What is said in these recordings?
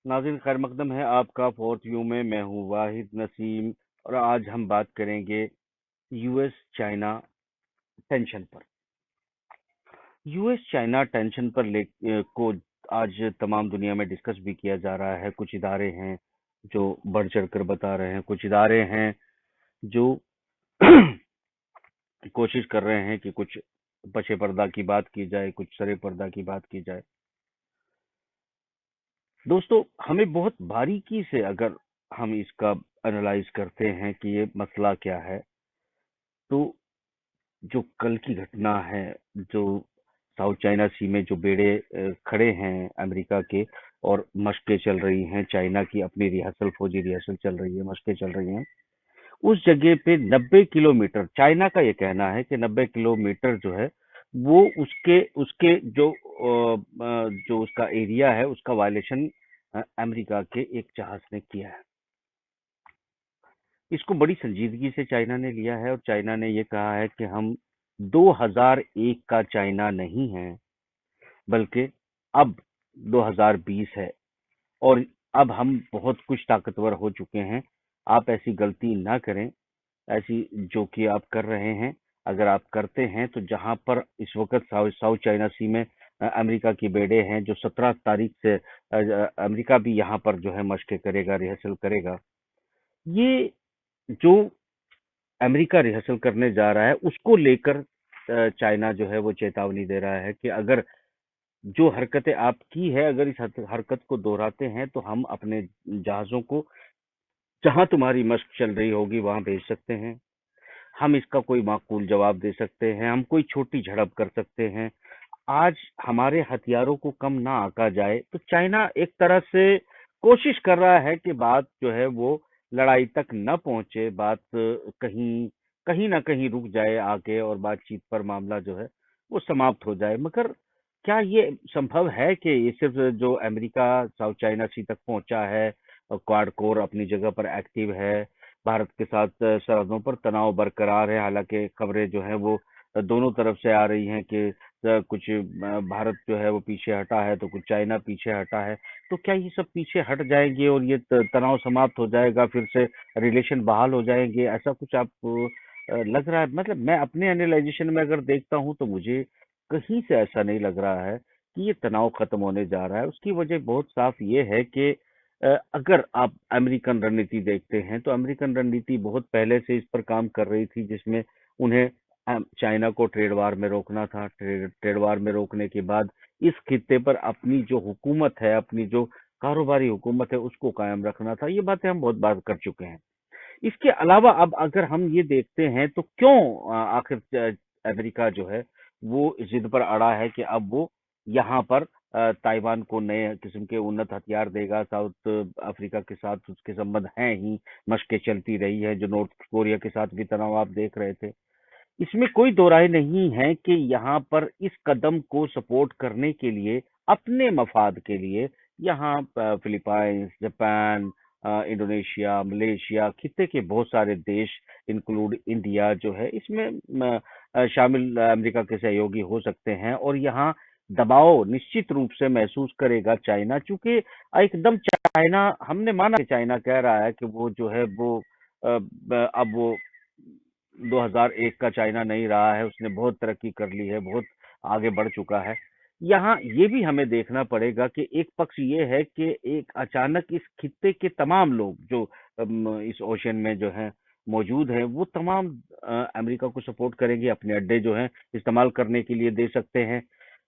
नाज़रीन खैर मकदम है आपका फोर्थ व्यू में। मैं हूँ वाहिद नसीम और आज हम बात करेंगे यूएस चाइना टेंशन पर। यूएस चाइना टेंशन पर को आज तमाम दुनिया में डिस्कस भी किया जा रहा है। कुछ इदारे हैं जो बढ़ चढ़कर बता रहे हैं, कुछ इदारे हैं जो कोशिश कर रहे हैं कि कुछ पशे पर्दा की बात की जाए, कुछ सरे पर्दा की बात की जाए। दोस्तों, हमें बहुत बारीकी से अगर हम इसका एनालाइज करते हैं कि ये मसला क्या है, तो जो कल की घटना है, जो साउथ चाइना सी में जो बेड़े खड़े हैं अमेरिका के और मशकें चल रही हैं, चाइना की अपनी रिहर्सल, फौजी रिहर्सल चल रही है, मशकें चल रही हैं, उस जगह पे 90 किलोमीटर, चाइना का ये कहना है कि 90 किलोमीटर जो है वो उसके उसके जो उसका एरिया है उसका वायलेशन अमेरिका के एक जहाज ने किया है। इसको बड़ी संजीदगी से चाइना ने लिया है और चाइना ने ये कहा है कि हम 2001 का चाइना नहीं है, बल्कि अब 2020 है और अब हम बहुत कुछ ताकतवर हो चुके हैं। आप ऐसी गलती ना करें, ऐसी जो कि आप कर रहे हैं। अगर आप करते हैं तो जहां पर इस वक्त साउथ चाइना सी में अमेरिका की बेड़े हैं, जो 17 तारीख से अमेरिका भी यहाँ पर जो है मशकें करेगा, रिहर्सल करेगा। ये जो अमेरिका रिहर्सल करने जा रहा है उसको लेकर चाइना जो है वो चेतावनी दे रहा है कि अगर जो हरकतें आप की है, अगर इस हरकत को दोहराते हैं तो हम अपने जहाजों को जहां तुम्हारी मशक चल रही होगी वहां भेज सकते हैं। हम इसका कोई माकूल जवाब दे सकते हैं, हम कोई छोटी झड़प कर सकते हैं। आज हमारे हथियारों को कम ना आंका जाए तो चाइना एक तरह से कोशिश कर रहा है कि बात जो है वो लड़ाई तक न पहुंचे, बात कहीं कहीं ना कहीं रुक जाए आगे और बातचीत पर मामला जो है वो समाप्त हो जाए। मगर क्या ये संभव है कि ये सिर्फ जो अमेरिका साउथ चाइना सी तक पहुंचा है और क्वाड कोर अपनी जगह पर एक्टिव है, भारत के साथ सरहदों पर तनाव बरकरार है। हालांकि खबरें जो है वो दोनों तरफ से आ रही हैं कि कुछ भारत जो है वो पीछे हटा है तो कुछ चाइना पीछे हटा है। तो क्या ये सब पीछे हट जाएंगे और ये तनाव समाप्त हो जाएगा, फिर से रिलेशन बहाल हो जाएंगे? ऐसा कुछ आपको लग रहा है? मतलब मैं अपने एनालाइजेशन में अगर देखता हूँ तो मुझे कहीं से ऐसा नहीं लग रहा है कि ये तनाव खत्म होने जा रहा है। उसकी वजह बहुत साफ ये है कि अगर आप अमेरिकन रणनीति देखते हैं तो अमेरिकन रणनीति बहुत पहले से इस पर काम कर रही थी, जिसमें उन्हें चाइना को ट्रेड वार में रोकना था। ट्रेड वार में रोकने के बाद इस खित्ते पर अपनी जो हुकूमत है, अपनी जो कारोबारी हुकूमत है, उसको कायम रखना था। ये बातें हम बहुत बार कर चुके हैं। इसके अलावा अब अगर हम ये देखते हैं तो क्यों आखिर अमेरिका जो है वो जिद पर अड़ा है कि अब वो यहाँ पर ताइवान को नए किस्म के उन्नत हथियार देगा। साउथ अफ्रीका के साथ उसके संबंध हैं ही, मशकें चलती रही है, जो नॉर्थ कोरिया के साथ भी तनाव आप देख रहे थे। इसमें कोई दो राय नहीं है कि यहाँ पर इस कदम को सपोर्ट करने के लिए, अपने मफाद के लिए, यहाँ फिलीपाइंस, जापान, इंडोनेशिया, मलेशिया, खित्ते के बहुत सारे देश, इंक्लूड इंडिया जो है, इसमें शामिल अमेरिका के सहयोगी हो सकते हैं और यहाँ दबाव निश्चित रूप से महसूस करेगा चाइना। चूंकि एकदम चाइना, हमने माना कि चाइना कह रहा है कि वो जो है वो अब वो 2001 का चाइना नहीं रहा है, उसने बहुत तरक्की कर ली है, बहुत आगे बढ़ चुका है। यहाँ ये भी हमें देखना पड़ेगा कि एक पक्ष ये है कि एक अचानक इस खित्ते के तमाम लोग जो इस ओशन में जो हैं मौजूद हैं, वो तमाम अमेरिका को सपोर्ट करेंगे, अपने अड्डे जो हैं इस्तेमाल करने के लिए दे सकते हैं।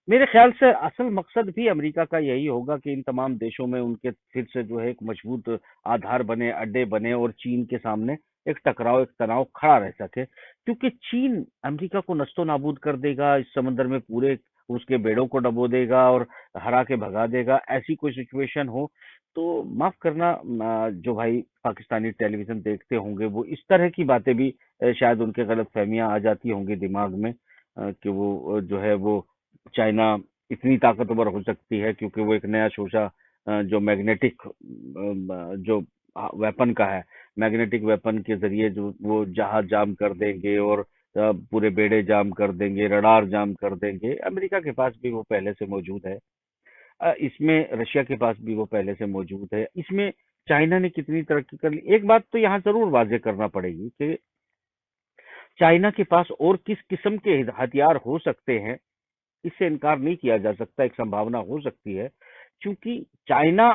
मेरे ख्याल से असल मकसद भी अमेरिका का यही होगा कि इन तमाम देशों में उनके फिर से जो है एक मजबूत आधार बने, अड्डे बने और चीन के सामने एक टकराव, एक तनाव खड़ा रह सके। क्योंकि चीन अमेरिका को नस्तो नाबूद कर देगा, इस समंदर में पूरे उसके बेड़ों को डबो देगा और हरा के भगा देगा। ऐसी कोई सिचुएशन हो तो माफ करना, जो भाई पाकिस्तानी टेलीविजन देखते होंगे वो इस तरह की बातें भी शायद उनके गलत फहमियां आ जाती होंगी दिमाग में, कि वो जो है वो चाइना इतनी ताकतवर हो सकती है क्योंकि वो एक नया शोषा जो मैग्नेटिक जो वेपन का है, मैग्नेटिक वेपन के जरिए जो वो जहाज जाम कर देंगे और पूरे बेड़े जाम कर देंगे, रडार जाम कर देंगे। अमेरिका के पास भी वो पहले से मौजूद है। इसमें रशिया के पास भी वो पहले से मौजूद है। इसमें चाइना ने कितनी तरक्की कर ली, एक बात तो यहाँ जरूर वाजे करना पड़ेगी कि चाइना के पास और किस किस्म के हथियार हो सकते हैं, इससे इनकार नहीं किया जा सकता। एक संभावना हो सकती है, क्योंकि चाइना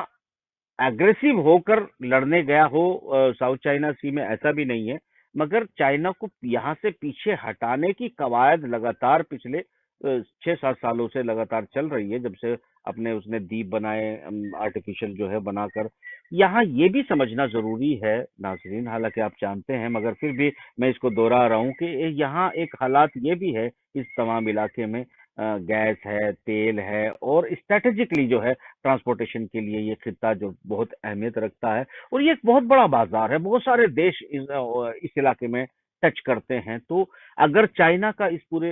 एग्रेसिव होकर लड़ने गया हो साउथ चाइना सी में, ऐसा भी नहीं है, मगर चाइना को यहाँ से पीछे हटाने की कवायद लगातार पिछले 6-7 सालों से लगातार चल रही है, जब से अपने उसने द्वीप बनाए आर्टिफिशियल जो है बनाकर। यहाँ ये भी समझना जरूरी है नाजरीन, हालांकि आप जानते हैं मगर फिर भी मैं इसको दोहरा रहा हूँ कि यहाँ एक हालात ये भी है इस तमाम इलाके में, गैस है, तेल है, और स्ट्रेटेजिकली जो है ट्रांसपोर्टेशन के लिए ये खित्ता जो बहुत अहमियत रखता है, और ये एक बहुत बड़ा बाजार है, बहुत सारे देश इस इलाके में टच करते हैं। तो अगर चाइना का इस पूरे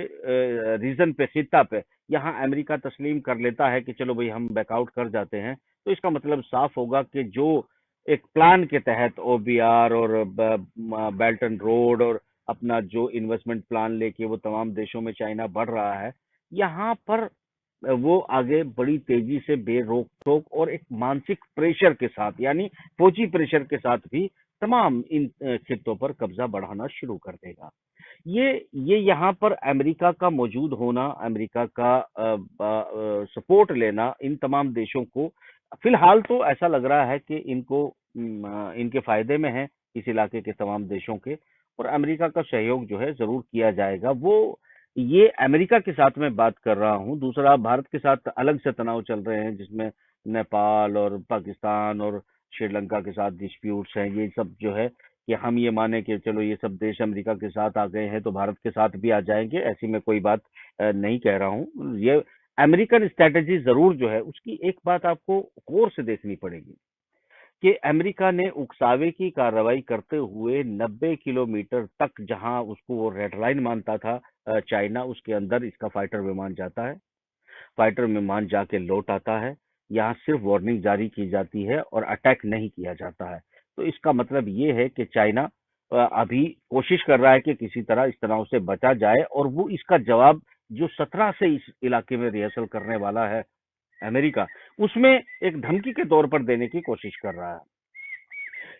रीजन पे, खित्ता पे, यहाँ अमेरिका तस्लीम कर लेता है कि चलो भाई हम बैकआउट कर जाते हैं, तो इसका मतलब साफ होगा कि जो एक प्लान के तहत ओबीआर और बेल्ट एंड रोड और अपना जो इन्वेस्टमेंट प्लान लेके वो तमाम देशों में चाइना बढ़ रहा है, यहाँ पर वो आगे बड़ी तेजी से बेरोक टोक और एक मानसिक प्रेशर के साथ, यानी फौजी प्रेशर के साथ भी तमाम इन खित्तों पर कब्जा बढ़ाना शुरू कर देगा। ये यहाँ पर अमेरिका का मौजूद होना, अमेरिका का सपोर्ट लेना इन तमाम देशों को फिलहाल तो ऐसा लग रहा है कि इनको इनके फायदे में है, इस इलाके के तमाम देशों के, और अमेरिका का सहयोग जो है जरूर किया जाएगा। वो ये अमेरिका के साथ मैं बात कर रहा हूँ। दूसरा, भारत के साथ अलग से तनाव चल रहे हैं, जिसमें नेपाल और पाकिस्तान और श्रीलंका के साथ डिस्प्यूट्स हैं। ये सब जो है कि हम ये माने कि चलो ये सब देश अमेरिका के साथ आ गए हैं तो भारत के साथ भी आ जाएंगे, ऐसी मैं कोई बात नहीं कह रहा हूँ। ये अमेरिकन स्ट्रेटेजी जरूर जो है, उसकी एक बात आपको गौर से देखनी पड़ेगी कि अमेरिका ने उकसावे की कार्रवाई करते हुए 90 किलोमीटर तक, जहां उसको वो रेड लाइन मानता था चाइना, उसके अंदर इसका फाइटर विमान जाता है, फाइटर विमान जाके लौट आता है। यहाँ सिर्फ वार्निंग जारी की जाती है और अटैक नहीं किया जाता है। तो इसका मतलब ये है कि चाइना अभी कोशिश कर रहा है कि किसी तरह इस तनाव से बचा जाए, और वो इसका जवाब जो 17 से इस इलाके में रिहर्सल करने वाला है अमेरिका, उसमें एक धमकी के तौर पर देने की कोशिश कर रहा है।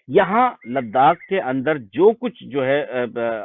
यहाँ लद्दाख के अंदर जो कुछ जो है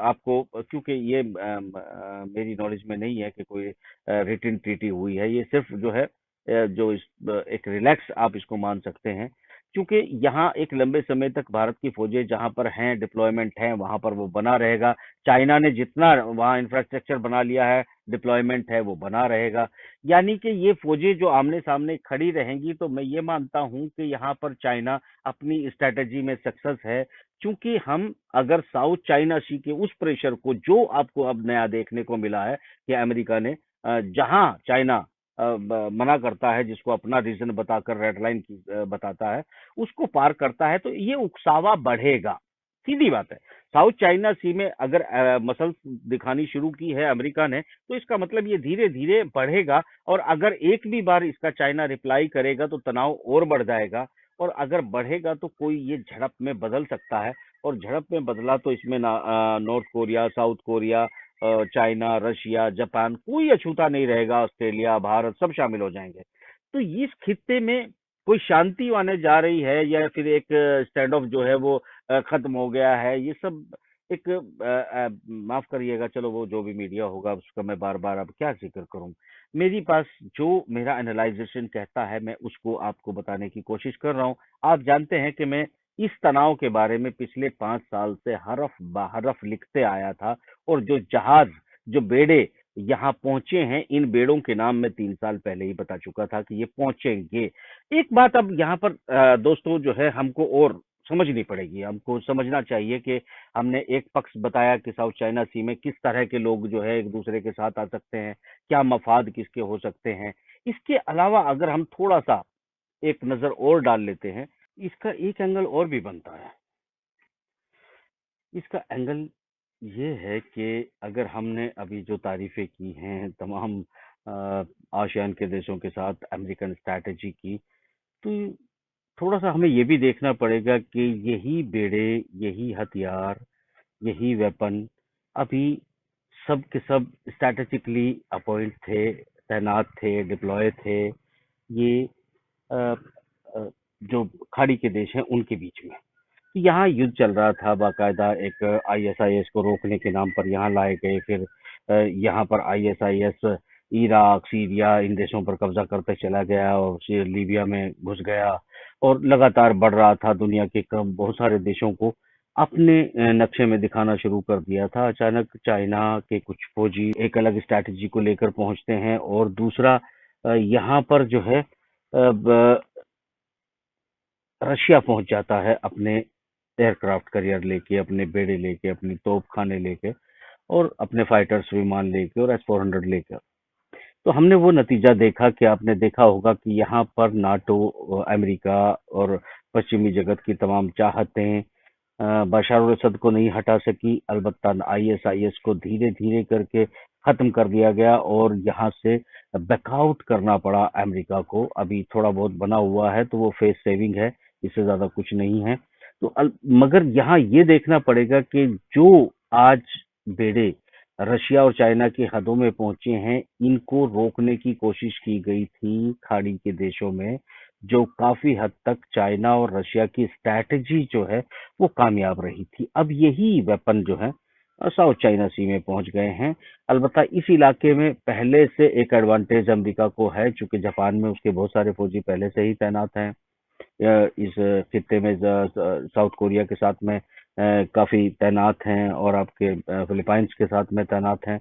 आपको, क्योंकि ये मेरी नॉलेज में नहीं है कि कोई रिटन ट्रीटी हुई है, ये सिर्फ जो है एक रिलैक्स आप इसको मान सकते हैं, क्योंकि यहाँ एक लंबे समय तक भारत की फौजें जहां पर हैं, डिप्लॉयमेंट हैं, वहां पर वो बना रहेगा। चाइना ने जितना वहां इंफ्रास्ट्रक्चर बना लिया है, डिप्लॉयमेंट है, वो बना रहेगा। यानी कि ये फौजें जो आमने सामने खड़ी रहेंगी, तो मैं ये मानता हूं कि यहाँ पर चाइना अपनी स्ट्रैटेजी में सक्सेस है, क्योंकि हम अगर साउथ चाइना सी के उस प्रेशर को, जो आपको अब नया देखने को मिला है कि अमेरिका ने जहां चाइना मना करता है, जिसको अपना रीजन बताकर रेड लाइन की बताता है, उसको पार करता है, तो ये उकसावा बढ़ेगा। सीधी बात है। साउथ चाइना सी में अगर मसल दिखानी शुरू की है अमेरिका ने, तो इसका मतलब ये धीरे धीरे बढ़ेगा, और अगर एक भी बार इसका चाइना रिप्लाई करेगा तो तनाव और बढ़ जाएगा, और अगर बढ़ेगा तो कोई ये झड़प में बदल सकता है, और झड़प में बदला तो इसमें north Korea, south Korea, China, Russia, Japan, कोई अछूता नहीं रहेगा, ऑस्ट्रेलिया, भारत, सब शामिल हो जाएंगे। तो इस खित्ते में कोई शांति आने जा रही है, या फिर एक स्टैंड ऑफ जो है वो खत्म हो गया है, ये सब एक माफ करिएगा, चलो वो जो भी मीडिया होगा उसका मैं बार बार अब क्या जिक्र करूं। मेरी पास जो मेरा एनालाइजेशन कहता है, मैं उसको आपको बताने की कोशिश कर रहा हूं। आप जानते हैं कि मैं इस तनाव के बारे में पिछले 5 साल से हरफ बहरफ लिखते आया था, और जो जहाज, जो बेड़े यहाँ पहुंचे हैं, इन बेड़ों के नाम मैं 3 साल पहले ही बता चुका था कि ये पहुंचेंगे। एक बात अब यहाँ पर दोस्तों जो है हमको और समझनी पड़ेगी, हमको समझना चाहिए कि हमने एक पक्ष बताया कि साउथ चाइना सी में किस तरह के लोग जो है एक दूसरे के साथ आ सकते हैं, क्या मफाद किसके हो सकते हैं। इसके अलावा अगर हम थोड़ा सा एक नजर और डाल लेते हैं, इसका एक एंगल और भी बनता है। इसका एंगल ये है कि अगर हमने अभी जो तारीफें की हैं तमाम आसियान के देशों के साथ अमेरिकन स्ट्रैटेजी की, तो थोड़ा सा हमें ये भी देखना पड़ेगा कि यही बेड़े, यही हथियार, यही वेपन अभी सब के सब स्ट्रैटेजिकली अपॉइंट थे, तैनात थे, डिप्लॉय थे ये अ, अ, जो खाड़ी के देश हैं उनके बीच में। तो यहाँ युद्ध चल रहा था बाकायदा, एक आईएसआईएस को रोकने के नाम पर यहाँ लाए गए, फिर यहाँ पर आईएसआईएस इराक, सीरिया इन देशों पर कब्जा करते चला गया और फिर लीबिया में घुस गया और लगातार बढ़ रहा था। दुनिया के बहुत सारे देशों को अपने नक्शे में दिखाना शुरू कर दिया था। अचानक चाइना के कुछ फौजी एक अलग स्ट्रैटेजी को लेकर पहुंचते हैं और दूसरा यहाँ पर जो है रशिया पहुंच जाता है अपने एयरक्राफ्ट कैरियर लेके, अपने बेड़े लेके, अपनी तोप खाने लेके और अपने फाइटर्स विमान लेके और S-400 लेकर। तो हमने वो नतीजा देखा कि आपने देखा होगा कि यहाँ पर नाटो, अमेरिका और पश्चिमी जगत की तमाम चाहतें बशर अल असद को नहीं हटा सकी। अलबत्ता आईएसआईएस को धीरे धीरे करके खत्म कर दिया गया और यहाँ से बैकआउट करना पड़ा अमेरिका को। अभी थोड़ा बहुत बना हुआ है तो वो फेस सेविंग है, इससे ज्यादा कुछ नहीं है। तो मगर यहाँ ये देखना पड़ेगा कि जो आज बेड़े रशिया और चाइना की हदों में पहुंचे हैं, इनको रोकने की कोशिश की गई थी खाड़ी के देशों में, जो काफी हद तक चाइना और रशिया की स्ट्रैटेजी जो है वो कामयाब रही थी। अब यही वेपन जो है साउथ चाइना सी में पहुंच गए हैं। अलबत्ता इस इलाके में पहले से एक एडवांटेज अमेरिका को है, चूंकि जापान में उसके बहुत सारे फौजी पहले से ही तैनात हैं। इस खित्ते में साउथ कोरिया के साथ में काफी तैनात हैं और आपके फिलीपाइंस के साथ में तैनात हैं।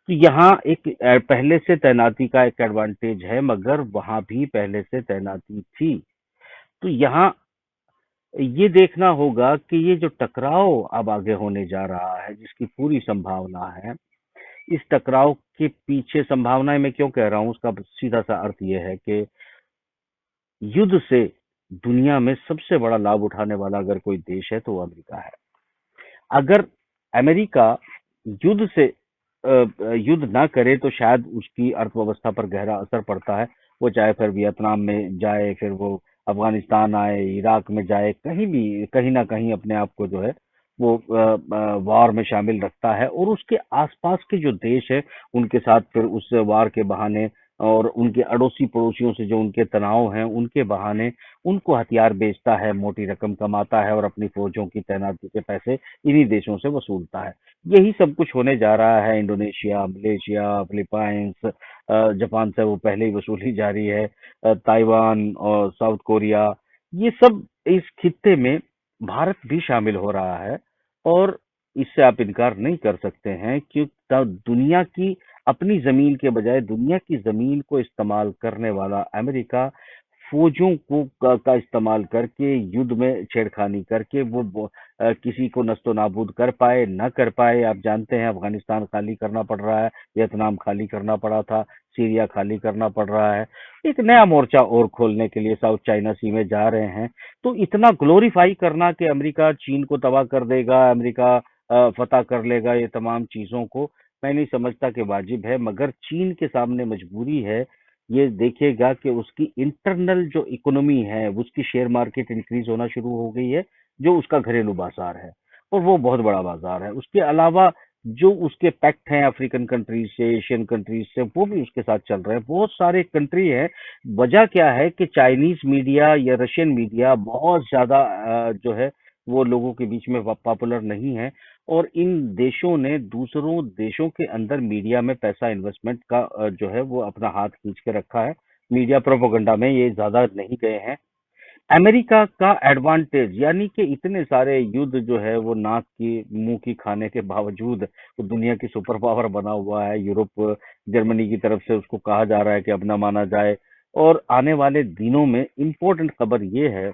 तो यहाँ एक पहले से तैनाती का एक एडवांटेज है, मगर वहां भी पहले से तैनाती थी। तो यहाँ ये देखना होगा कि ये जो टकराव अब आगे होने जा रहा है, जिसकी पूरी संभावना है, इस टकराव के पीछे संभावना मैं क्यों कह रहा हूँ, उसका सीधा सा अर्थ ये है कि युद्ध से दुनिया में सबसे बड़ा लाभ उठाने वाला अगर कोई देश है तो वो अमेरिका है। अगर अमेरिका युद्ध से युद्ध ना करे तो शायद उसकी अर्थव्यवस्था पर गहरा असर पड़ता है। वो चाहे फिर वियतनाम में जाए, फिर वो अफगानिस्तान आए, इराक में जाए, कहीं भी कहीं ना कहीं अपने आप को जो है वो वार में शामिल रखता है और उसके आसपास के जो देश है उनके साथ फिर उस वार के बहाने और उनके अड़ोसी पड़ोसियों से जो उनके तनाव हैं उनके बहाने उनको हथियार बेचता है, मोटी रकम कमाता है और अपनी फौजों की तैनाती के पैसे इन्हीं देशों से वसूलता है। यही सब कुछ होने जा रहा है। इंडोनेशिया, मलेशिया, फिलीपाइंस, जापान से वो पहले ही वसूली जारी है, ताइवान और साउथ कोरिया, ये सब इस खित्ते में भारत भी शामिल हो रहा है और इससे आप इनकार नहीं कर सकते हैं कि दुनिया की अपनी जमीन के बजाय दुनिया की जमीन को इस्तेमाल करने वाला अमेरिका फौजों का इस्तेमाल करके युद्ध में छेड़खानी करके वो किसी को नस्तो नाबूद कर पाए न कर पाए। आप जानते हैं अफगानिस्तान खाली करना पड़ रहा है, वियतनाम खाली करना पड़ा था, सीरिया खाली करना पड़ रहा है। एक नया मोर्चा और खोलने के लिए साउथ चाइना सी में जा रहे हैं। तो इतना ग्लोरीफाई करना कि अमेरिका चीन को तबाह कर देगा, अमेरिका फतह कर लेगा, ये तमाम चीजों को मैं नहीं समझता कि वाजिब है। मगर चीन के सामने मजबूरी है, ये देखेगा कि उसकी इंटरनल जो इकोनॉमी है, उसकी शेयर मार्केट इंक्रीज होना शुरू हो गई है, जो उसका घरेलू बाजार है और वो बहुत बड़ा बाजार है। उसके अलावा जो उसके पैक्ट हैं अफ्रीकन कंट्रीज से, एशियन कंट्रीज से, वो भी उसके साथ चल रहे हैं। बहुत सारे कंट्री हैं। वजह क्या है कि चाइनीज मीडिया या रशियन मीडिया बहुत ज्यादा जो है वो लोगों के बीच में पॉपुलर नहीं है और इन देशों ने दूसरों देशों के अंदर मीडिया में पैसा इन्वेस्टमेंट का जो है वो अपना हाथ खींच के रखा है। मीडिया प्रोपोगंडा में ये ज्यादा नहीं गए हैं। अमेरिका का एडवांटेज यानी कि इतने सारे युद्ध जो है वो नाक की मुंह की खाने के बावजूद वो दुनिया की सुपर पावर बना हुआ है। यूरोप, जर्मनी की तरफ से उसको कहा जा रहा है कि अब ना माना जाए। और आने वाले दिनों में इम्पोर्टेंट खबर ये है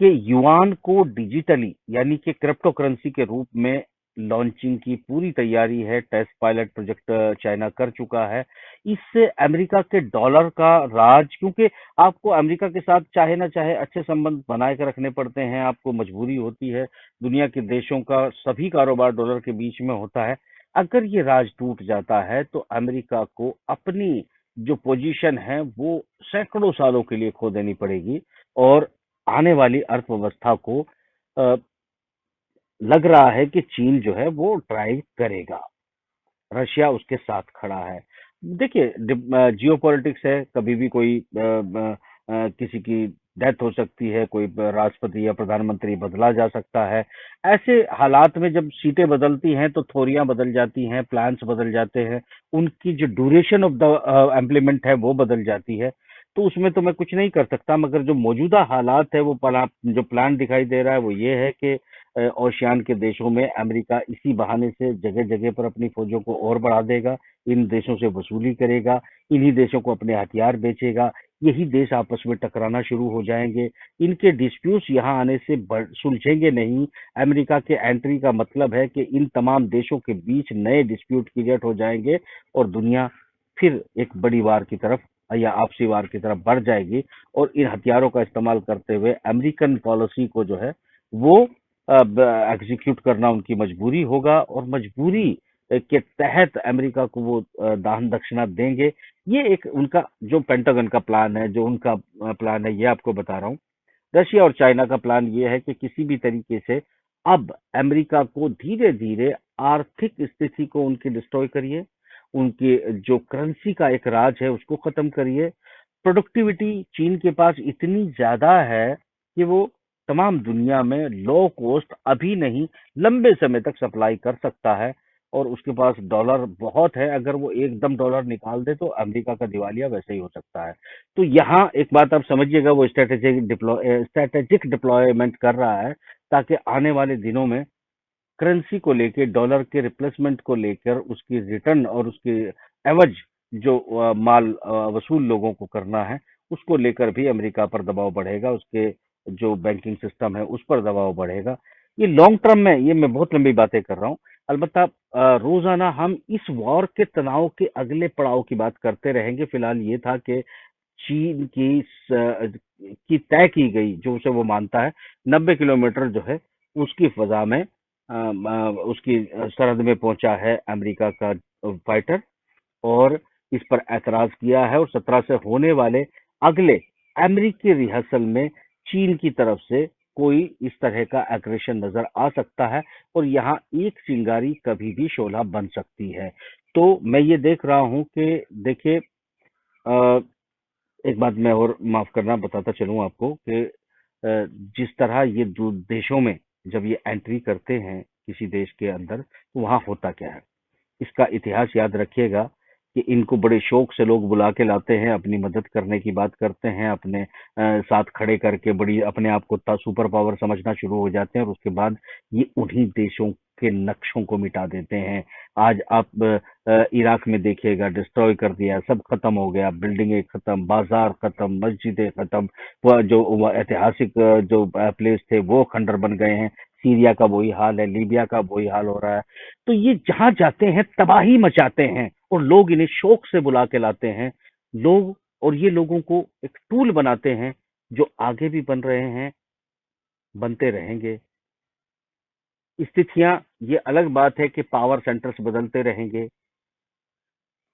कि युआन को डिजिटली यानी कि क्रिप्टो करेंसी के रूप में लॉन्चिंग की पूरी तैयारी है। टेस्ट पायलट प्रोजेक्ट चाइना कर चुका है। इससे अमेरिका के डॉलर का राज, क्योंकि आपको अमेरिका के साथ चाहे ना चाहे अच्छे संबंध बनाए के रखने पड़ते हैं, आपको मजबूरी होती है। दुनिया के देशों का सभी कारोबार डॉलर के बीच में होता है। अगर ये राज टूट जाता है तो अमेरिका को अपनी जो पोजीशन है वो सैकड़ों सालों के लिए खो देनी पड़ेगी और आने वाली अर्थव्यवस्था को अ, लग रहा है कि चीन जो है वो ट्राई करेगा। रशिया उसके साथ खड़ा है। देखिए, जियो पॉलिटिक्स है, कभी भी कोई किसी की डेथ हो सकती है, कोई राष्ट्रपति या प्रधानमंत्री बदला जा सकता है। ऐसे हालात में जब सीटें बदलती हैं तो थोरियां बदल जाती हैं, प्लान्स बदल जाते हैं, उनकी जो ड्यूरेशन ऑफ द इम्प्लीमेंट है वो बदल जाती है। तो उसमें तो मैं कुछ नहीं कर सकता, मगर जो मौजूदा हालात है वो जो प्लान दिखाई दे रहा है वो ये है कि ओशियान के देशों में अमेरिका इसी बहाने से जगह जगह पर अपनी फौजों को और बढ़ा देगा, इन देशों से वसूली करेगा, इन्हीं देशों को अपने हथियार बेचेगा, यही देश आपस में टकराना शुरू हो जाएंगे। इनके डिस्प्यूट्स यहाँ आने से सुलझेंगे नहीं। अमेरिका के एंट्री का मतलब है कि इन तमाम देशों के बीच नए डिस्प्यूट क्रिएट हो जाएंगे और दुनिया फिर एक बड़ी वार की तरफ या आपसी वार की तरफ बढ़ जाएगी। और इन हथियारों का इस्तेमाल करते हुए अमेरिकन पॉलिसी को जो है वो एग्जीक्यूट करना उनकी मजबूरी होगा, और मजबूरी के तहत अमेरिका को वो दान दक्षिणा देंगे। ये एक उनका जो पेंटागन का प्लान है, जो उनका प्लान है, ये आपको बता रहा हूँ। रशिया और चाइना का प्लान ये है कि किसी भी तरीके से अब अमेरिका को धीरे धीरे आर्थिक स्थिति को उनकी डिस्ट्रॉय करिए, उनकी जो करेंसी का एक राज है उसको खत्म करिए। प्रोडक्टिविटी चीन के पास इतनी ज्यादा है कि वो तमाम दुनिया में लो कॉस्ट अभी नहीं लंबे समय तक सप्लाई कर सकता है, और उसके पास डॉलर बहुत है। अगर वो एकदम डॉलर निकाल दे तो अमेरिका का दिवालिया वैसे ही हो सकता है। तो यहाँ एक बात आप समझिएगा, वो स्ट्रेटेजिक डिप्लॉयमेंट कर रहा है ताकि आने वाले दिनों में करेंसी को लेके, डॉलर के रिप्लेसमेंट को लेकर, उसकी रिटर्न और उसकी एवज जो माल वसूल लोगों को करना है उसको लेकर भी अमेरिका पर दबाव बढ़ेगा, उसके जो बैंकिंग सिस्टम है उस पर दबाव बढ़ेगा। ये लॉन्ग टर्म में, ये मैं बहुत लंबी बातें कर रहा हूँ। अलबत्ता रोजाना हम इस वॉर के तनाव के अगले पड़ाव की बात करते रहेंगे। फिलहाल ये था कि चीन की तय की गई, जो उसे वो मानता है 90 किलोमीटर जो है उसकी फजा में उसकी सरहद में पहुंचा है अमेरिका का फाइटर, और इस पर ऐतराज किया है। और 17 से होने वाले अगले अमेरिकी रिहर्सल में चीन की तरफ से कोई इस तरह का एग्रेशन नजर आ सकता है, और यहाँ एक चिंगारी कभी भी शोला बन सकती है। तो मैं ये देख रहा हूं कि देखिए, एक बात मैं और माफ करना बताता चलूं आपको कि जिस तरह ये देशों में जब ये एंट्री करते हैं किसी देश के अंदर, तो वहां होता क्या है, इसका इतिहास याद रखिएगा कि इनको बड़े शौक से लोग बुला के लाते हैं, अपनी मदद करने की बात करते हैं, अपने साथ खड़े करके बड़ी अपने आप को सुपर पावर समझना शुरू हो जाते हैं, और उसके बाद ये उन्हीं देशों के नक्शों को मिटा देते हैं। आज आप इराक में देखिएगा, डिस्ट्रॉय कर दिया, सब खत्म हो गया, बिल्डिंगें खत्म, बाजार खत्म, मस्जिदें खत्म, वो ऐतिहासिक जो प्लेस थे वो खंडर बन गए हैं। सीरिया का वही हाल है, लीबिया का वही हाल हो रहा है। तो ये जहां जाते हैं तबाही मचाते हैं, और लोग इन्हें शौक से बुला के लाते हैं लोग, और ये लोगों को एक टूल बनाते हैं जो आगे भी बन रहे हैं, बनते रहेंगे। स्थितियां, ये अलग बात है कि पावर सेंटर्स बदलते रहेंगे,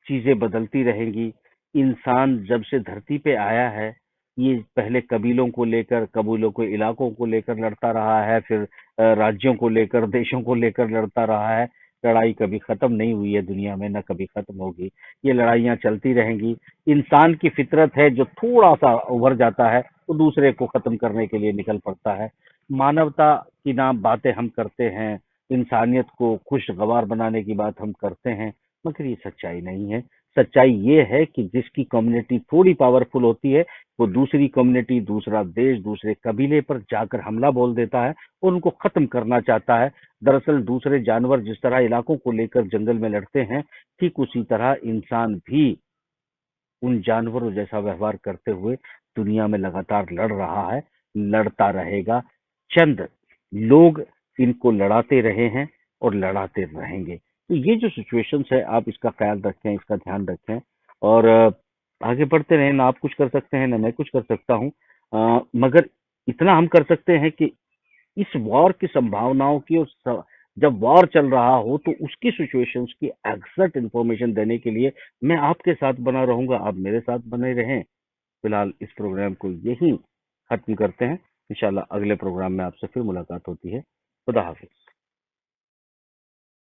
चीजें बदलती रहेंगी। इंसान जब से धरती पे आया है, ये पहले कबीलों को लेकर, कबीलों के इलाकों को लेकर लड़ता रहा है, फिर राज्यों को लेकर, देशों को लेकर लड़ता रहा है। लड़ाई कभी खत्म नहीं हुई है दुनिया में, न कभी खत्म होगी। ये लड़ाइयां चलती रहेंगी। इंसान की फितरत है, जो थोड़ा सा उभर जाता है वो दूसरे को खत्म करने के लिए निकल पड़ता है। मानवता की नाम बातें हम करते हैं, इंसानियत को खुशगवार बनाने की बात हम करते हैं, मगर ये सच्चाई नहीं है। सच्चाई ये है कि जिसकी कम्युनिटी थोड़ी पावरफुल होती है, वो दूसरी कम्युनिटी, दूसरा देश, दूसरे कबीले पर जाकर हमला बोल देता है और उनको खत्म करना चाहता है। दरअसल दूसरे जानवर जिस तरह इलाकों को लेकर जंगल में लड़ते हैं, ठीक उसी तरह इंसान भी उन जानवरों जैसा व्यवहार करते हुए दुनिया में लगातार लड़ रहा है, लड़ता रहेगा। चंद लोग इनको लड़ाते रहे हैं और लड़ाते रहेंगे। तो ये जो सिचुएशंस है, आप इसका ख्याल रखें, इसका ध्यान रखें, और आगे बढ़ते रहें। ना आप कुछ कर सकते हैं, ना मैं कुछ कर सकता हूँ, मगर इतना हम कर सकते हैं कि इस वॉर की संभावनाओं की, और जब वॉर चल रहा हो तो उसकी सिचुएशंस की एग्जैक्ट इंफॉर्मेशन देने के लिए मैं आपके साथ बना रहूंगा, आप मेरे साथ बने रहें। फिलहाल इस प्रोग्राम को यहीं खत्म करते हैं। इंशाल्लाह अगले प्रोग्राम में आपसे फिर मुलाकात होती है। खुदा हाफिज।